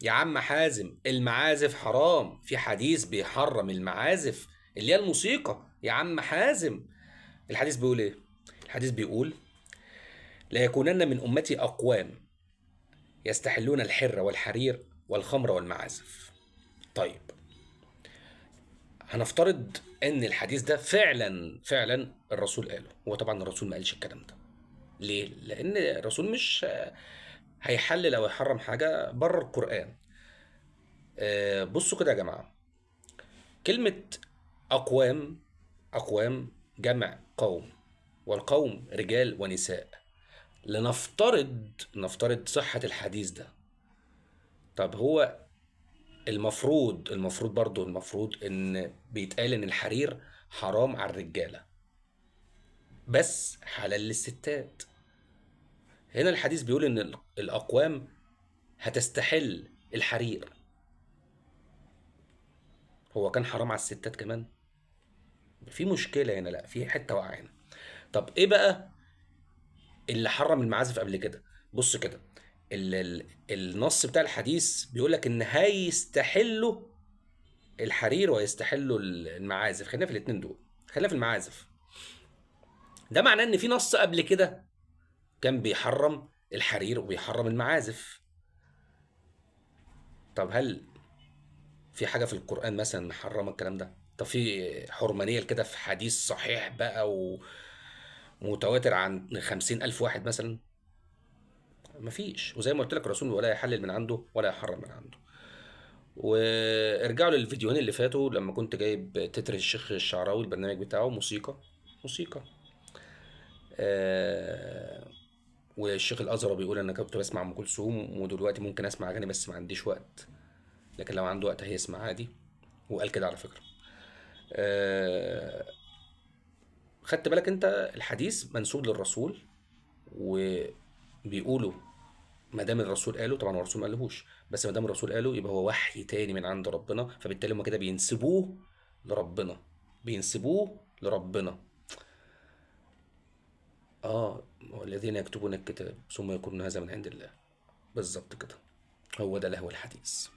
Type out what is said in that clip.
يا عم حازم، المعازف حرام، في حديث بيحرم المعازف اللي هي الموسيقى يا عم حازم. الحديث بيقول ايه؟ الحديث بيقول: لا يكونن من امتي اقوام يستحلون الحر والحرير والخمر والمعازف. طيب، هنفترض ان الحديث ده فعلا الرسول قاله. هو طبعا الرسول ما قالش الكلام ده. ليه؟ لان الرسول مش هيحلل او يحرم حاجه بره القران. بصوا كده يا جماعه، كلمه اقوام، اقوام جمع قوم، والقوم رجال ونساء. نفترض صحة الحديث ده. طب هو المفروض برضو المفروض ان بيتقال ان الحرير حرام على الرجالة بس حلال للستات. هنا الحديث بيقول ان الاقوام هتستحل الحرير. هو كان حرام على الستات كمان؟ في مشكلة هنا، لا في حتة واقعة هنا. طب ايه بقى اللي حرم المعازف قبل كده؟ بص كده، النص بتاع الحديث بيقول لك ان هيستحلوا الحرير ويستحلوا المعازف. خلينا في الاثنين دول، خلينا في المعازف. ده معناه ان في نص قبل كده كان بيحرم الحرير وبيحرم المعازف. طب هل في حاجة في القرآن مثلا محرمة الكلام ده؟ طب في حرمانية كده في حديث صحيح بقى ومتواتر عن 50,000 واحد مثلا؟ مفيش. وزي ما قلت لك الرسول ولا يحلل من عنده ولا يحرم من عنده. وارجعوا للفيديوهين اللي فاتوا لما كنت جايب تتر الشيخ الشعراوي، البرنامج بتاعه موسيقى، موسيقى. آه والشيخ الازهر بيقول انا كنت بسمع ام كلثوم ودلوقتي ممكن اسمع اغاني بس ما عنديش وقت، لكن لو عنده وقت هيسمع عادي. وقال كده على فكره. آه خدت بالك انت الحديث منسوب للرسول، وبيقولوا ما دام الرسول قاله، طبعا هو الرسول ما قالهوش، بس ما دام الرسول قاله يبقى هو وحي تاني من عند ربنا، فبالتالي هم كده بينسبوه لربنا، بينسبوه لربنا. اه، والذين يكتبون الكتاب ثم يقولون هذا من عند الله. بالظبط كده، هو ده لهو الحديث.